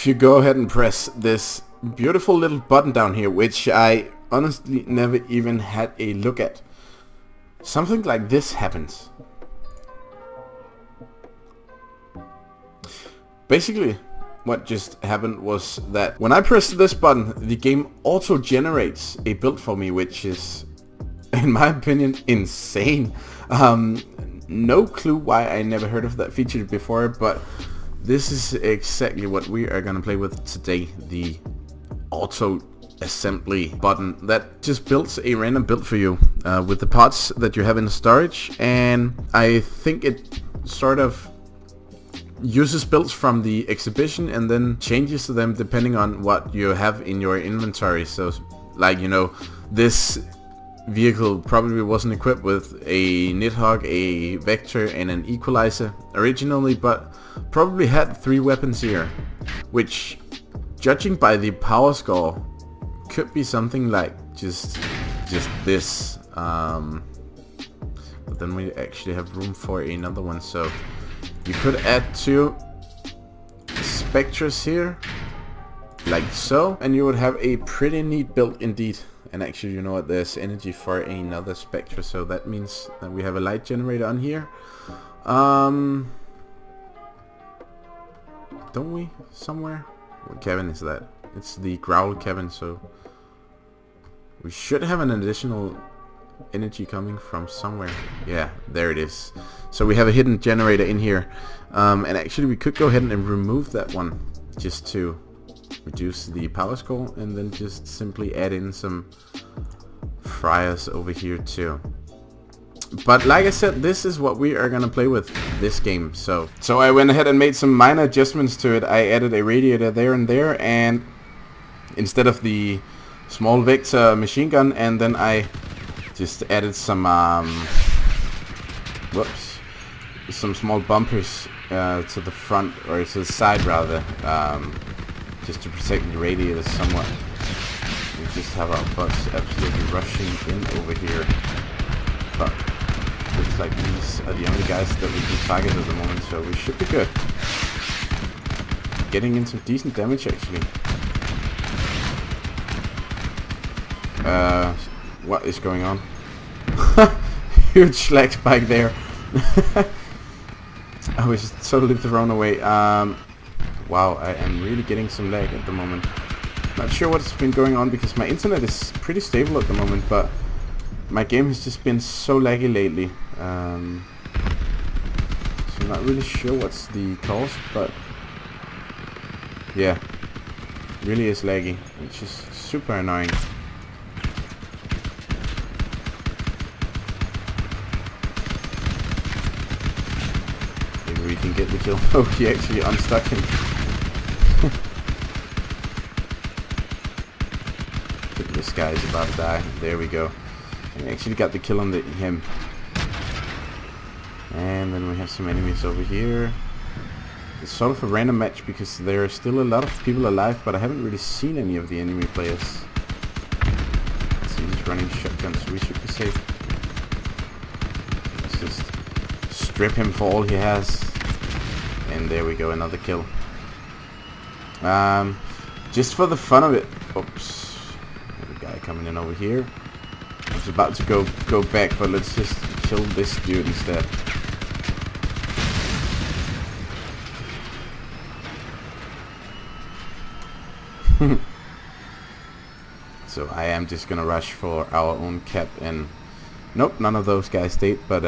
if you go ahead and press this beautiful little button down here, which I honestly never even had a look at, something like this happens. Basically, what just happened was that when I pressed this button, the game auto-generates a build for me, which is, in my opinion, insane. No clue why I never heard of that feature before, but this is exactly what we are gonna play with today, the auto assembly button that just builds a random build for you with the parts that you have in the storage. And I think it sort of uses builds from the exhibition and then changes to them depending on what you have in your inventory. So like, you know, this vehicle probably wasn't equipped with a Nidhogg, a Vector and an Equalizer originally, but probably had 3 weapons here, which, judging by the power score, could be something like just this, but then we actually have room for another one, so you could add 2 Spectres here, like so, and you would have a pretty neat build indeed. And actually, you know what, there's energy for another Spectre, so that means that we have a light generator on here. Don't we? Somewhere? What cabin is that? It's the Growl cabin, so we should have an additional energy coming from somewhere. Yeah, there it is. So we have a hidden generator in here. And actually we could go ahead and remove that one just to reduce the power score, and then just simply add in some fryers over here too. But like I said, this is what we are gonna play with this game. So I went ahead and made some minor adjustments to it. I added a radiator there and there, and instead of the small Vector machine gun, and then I just added some some small bumpers to the front, or to the side rather, just to protect the radiator somewhat. We just have our bus absolutely rushing in over here, but looks like these are the only guys that we can target at the moment, so we should be good. Getting in some decent damage actually. What is going on? Huge lag spike there. I was totally thrown away. Wow, I am really getting some lag at the moment. Not sure what's been going on because my internet is pretty stable at the moment, but my game has just been so laggy lately. So I'm not really sure what's the cause, but yeah, really is laggy, which is super annoying. Maybe we can get the kill. Oh, he actually unstuck him. This guy is about to die. There we go. We actually got the kill on him. And then we have some enemies over here. It's sort of a random match because there are still a lot of people alive, but I haven't really seen any of the enemy players. So he's running shotgun, so we should be safe. Let's just strip him for all he has. And there we go, another kill. Just for the fun of it. Oops. Guy coming in over here. I was about to go back, but let's just kill this dude instead. So I am just gonna rush for our own cap, and nope, none of those guys stayed, but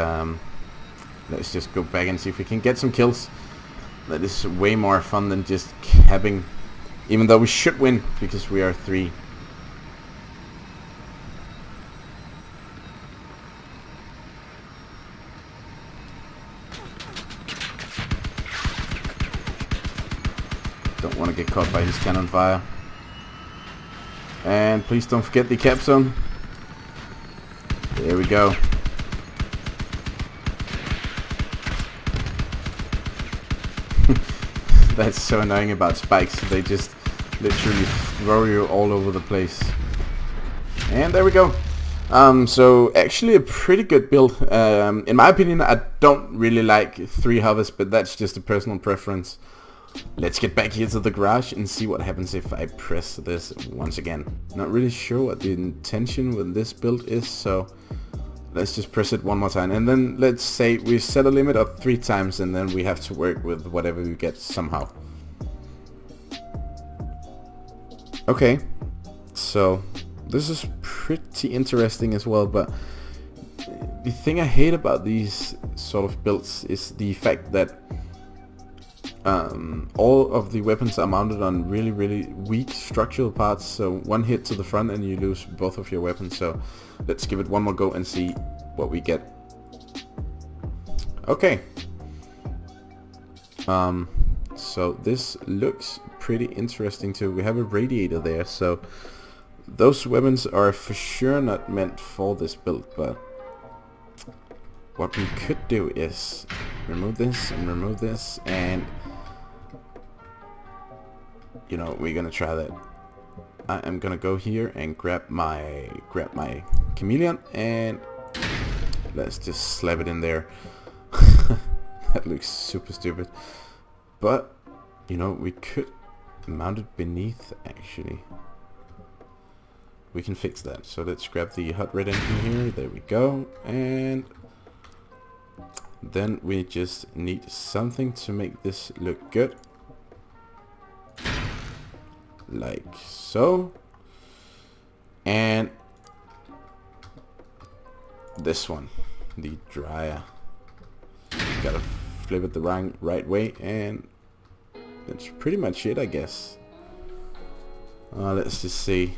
let's just go back and see if we can get some kills. That is way more fun than just capping, even though we should win because we are 3. Don't want to get caught by his cannon fire. And please don't forget the cap zone. There we go. That's so annoying about spikes. They just literally throw you all over the place. And there we go. So actually a pretty good build. In my opinion, I don't really like 3 hovers, but that's just a personal preference. let's get back here to the garage and see what happens if I press this once again. Not really sure what the intention with this build is, so let's just press it one more time. And then let's say we set a limit of 3 times, and then we have to work with whatever we get somehow. Okay, so this is pretty interesting as well, but the thing I hate about these sort of builds is the fact that all of the weapons are mounted on really weak structural parts, so one hit to the front and you lose both of your weapons. So let's give it one more go and see what we get. Okay, so this looks pretty interesting too. We have a radiator there, so those weapons are for sure not meant for this build, but what we could do is remove this and remove this, and you know, we're gonna try that. I am gonna go here and grab my chameleon, and let's just slap it in there. That looks super stupid, but you know, we could mount it beneath. Actually, we can fix that. So let's grab the hot red engine here. There we go. And then we just need something to make this look good, like so. And this one, the dryer, gotta flip it the right way, and that's pretty much it, I guess. Let's just see,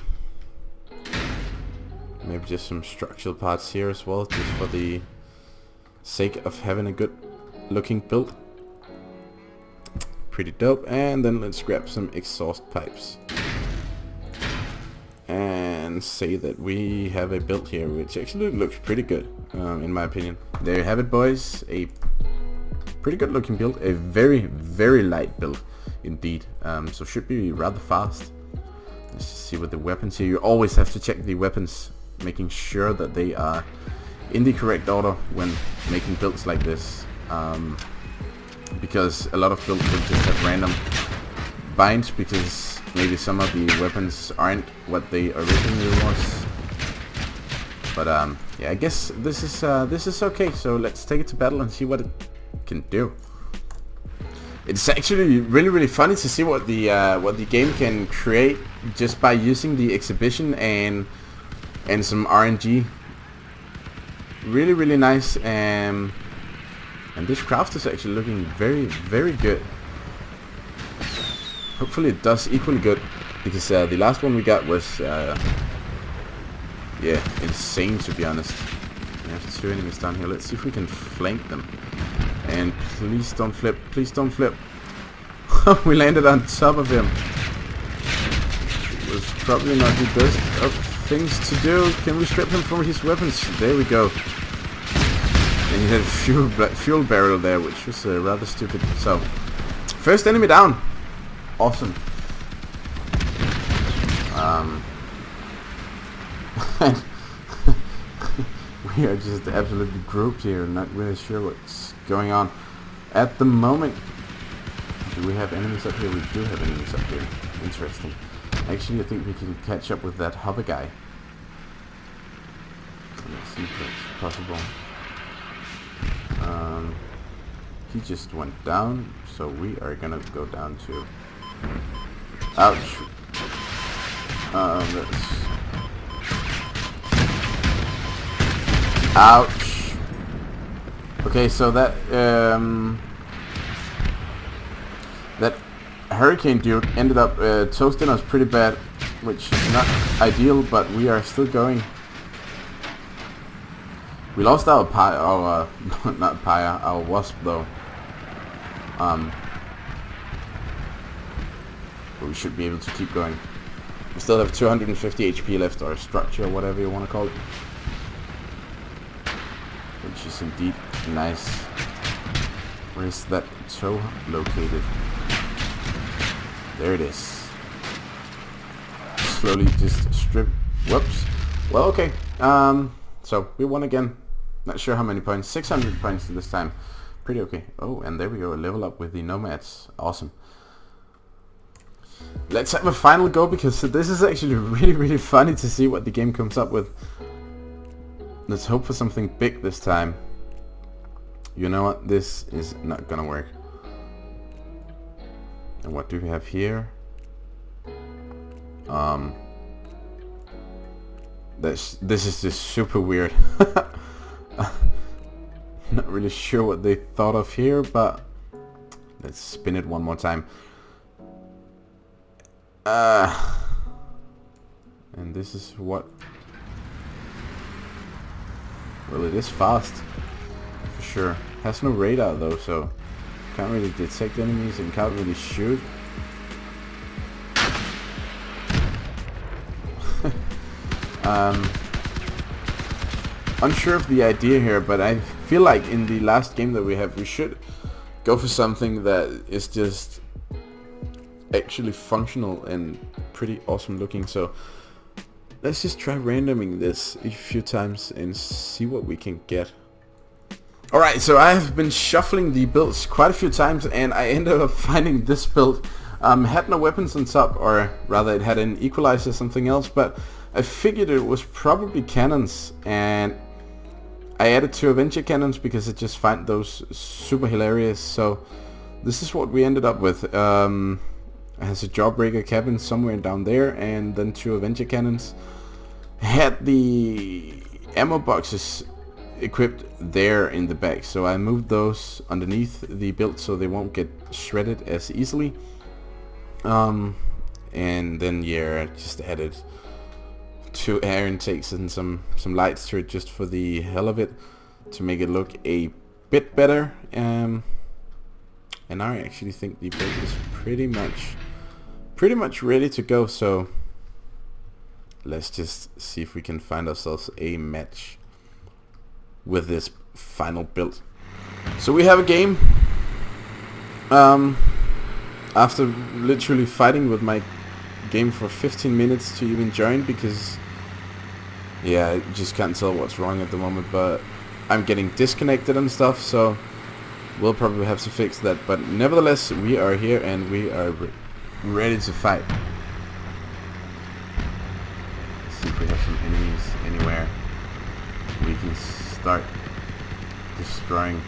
maybe just some structural parts here as well, just for the sake of having a good looking build. Pretty dope. And then let's grab some exhaust pipes and say that we have a build here which actually looks pretty good, in my opinion. There you have it, boys. A pretty good looking build, a very light build indeed, so should be rather fast. Let's just see what the weapons here. You always have to check the weapons, making sure that they are in the correct order when making builds like this, because a lot of builds will just have random binds because maybe some of the weapons aren't what they originally was. But yeah, I guess this is okay. So let's take it to battle and see what it can do. It's actually really funny to see what the game can create just by using the exhibition and some RNG. Really nice, and this craft is actually looking very good. Hopefully it does equally good, because the last one we got was yeah, insane, to be honest. We have 2 enemies down here. Let's see if we can flank them. And please don't flip, please don't flip. We landed on top of him. It was probably not the best of things to do. Can we strip him from his weapons? There we go. And he had a fuel barrel there, which was rather stupid. So, first enemy down. Awesome. We are just absolutely grouped here, not really sure what's going on at the moment. Do we have enemies up here? We do have enemies up here. Interesting. Actually, I think we can catch up with that hover guy. Let's see if that's possible. He just went down, so we are gonna go down too. Ouch. Ouch. Okay, so that that hurricane dude ended up toasting us pretty bad, which is not ideal, but we are still going. We lost our our wasp though. But we should be able to keep going. We still have 250 HP left, or structure, whatever you want to call it. Which is indeed nice. Where is that toe located? There it is. Slowly just strip. Whoops. Well, okay. So we won again. Not sure how many points. 600 points this time. Pretty okay. Oh, and there we go. A level up with the nomads. Awesome. let's have a final go, because this is actually really funny to see what the game comes up with. Let's hope for something big this time. You know what? This is not gonna work. And what do we have here? This is just super weird. Not really sure what they thought of here, but let's spin it one more time. And this is what... Well, it is fast, for sure. Has no radar though, so can't really detect enemies and can't really shoot. Unsure of the idea here, but I feel like in the last game that we have, we should go for something that is just actually functional and pretty awesome looking. So let's just try randoming this a few times and see what we can get. Alright, so I have been shuffling the builds quite a few times, and I ended up finding this build. Had no weapons on top, or rather it had an equalizer, something else, but I figured it was probably cannons, and I added 2 Avenger cannons because I just find those super hilarious. So this is what we ended up with. It has a Jawbreaker cabin somewhere down there, and then 2 Avenger cannons. Had the ammo boxes equipped there in the back, so I moved those underneath the build so they won't get shredded as easily. And then yeah, just added 2 air intakes and some lights to it just for the hell of it, to make it look a bit better. And I actually think the build is pretty much ready to go, so let's just see if we can find ourselves a match with this final build. So we have a game. After literally fighting with my game for 15 minutes to even join, because yeah, I just can't tell what's wrong at the moment, but I'm getting disconnected and stuff, so we'll probably have to fix that. But nevertheless, we are here and we are ready to fight. Let's see if we have some enemies anywhere we can start destroying.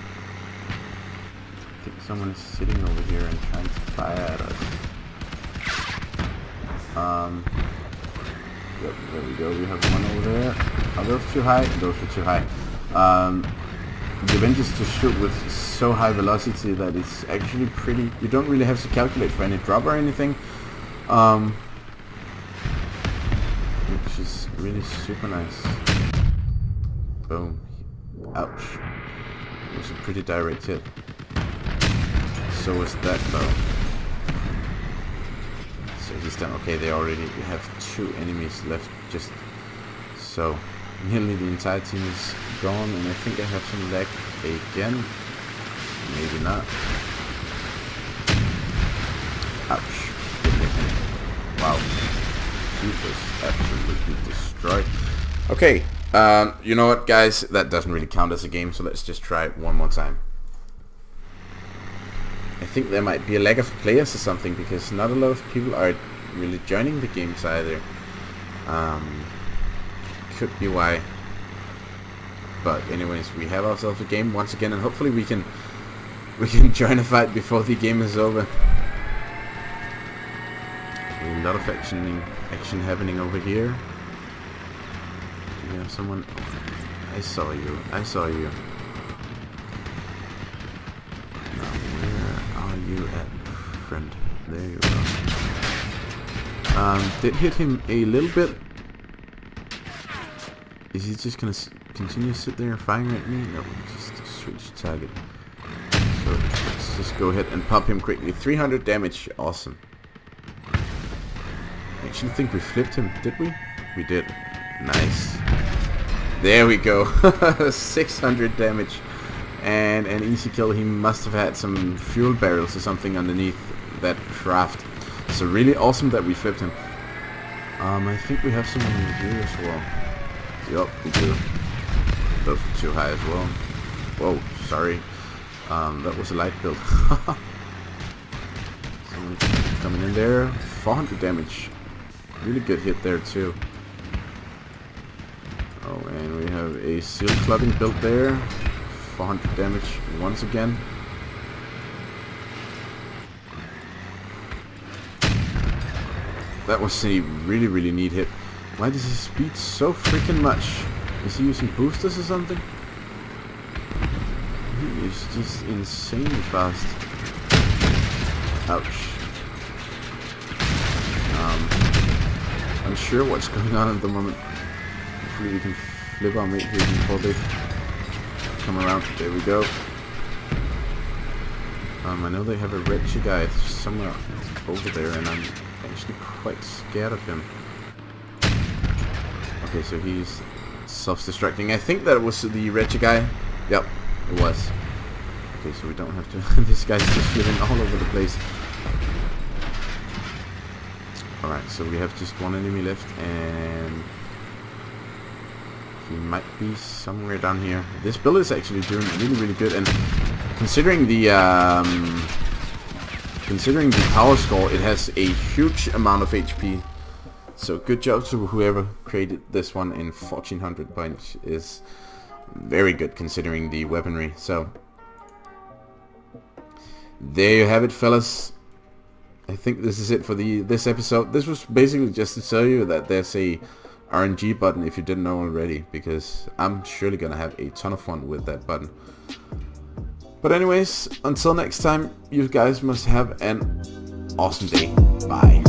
I think someone is sitting over here and trying to fire at us. Yep, there we go. We have one over there. Are those too high? Those are too high. The Avengers just shoot with so high velocity that it's actually pretty... You don't really have to calculate for any drop or anything. Which is really super nice. Boom. Ouch. It was a pretty direct hit. So was that though. So he's done. Okay, they already have 2 enemies left, just so nearly the entire team is gone, and I think I have some lag again. Maybe not. Ouch. Wow. He was absolutely destroyed. Okay, you know what, guys? That doesn't really count as a game, so let's just try it one more time. I think there might be a lack of players or something, because not a lot of people are really joining the games either. Could be why. But anyways, we have ourselves a game once again, and hopefully we can join a fight before the game is over. A lot of action happening over here. Do we have someone? I saw you. I saw you. You at friend. There you go. Did hit him a little bit. Is he just gonna continue to sit there firing at me? No, just switch target. So let's just go ahead and pop him quickly. 300 damage. Awesome. I actually think we flipped him. Did we? We did. Nice. There we go. 600 damage. And an easy kill. He must have had some fuel barrels or something underneath that craft. So really awesome that we flipped him. I think we have someone in here as well. Yup, we do. Those were too high as well. Whoa, sorry. That was a light build. Someone Coming in there, 400 damage. Really good hit there too. Oh, and we have a seal clubbing built there. 400 damage once again. That was a really neat hit. Why does he speed so freaking much? Is he using boosters or something? He is just insanely fast. Ouch. Unsure what's going on at the moment. Hopefully we can flip our mate here before they come around. There we go. I know they have a red guy somewhere over there, and I'm actually quite scared of him. Okay, so he's self-destructing. I think that was the red guy. Yep, it was. Okay, so we don't have to... This guy's just flipping all over the place. Alright, so we have just one enemy left, and he might be somewhere down here. This build is actually doing really good, and considering the power score, it has a huge amount of HP. So good job to whoever created this one in 1400 points. Is very good considering the weaponry. So there you have it, fellas. I think this is it for this episode. This was basically just to tell you that there's a RNG button if you didn't know already, because I'm surely gonna have a ton of fun with that button. But anyways, until next time, you guys must have an awesome day. Bye.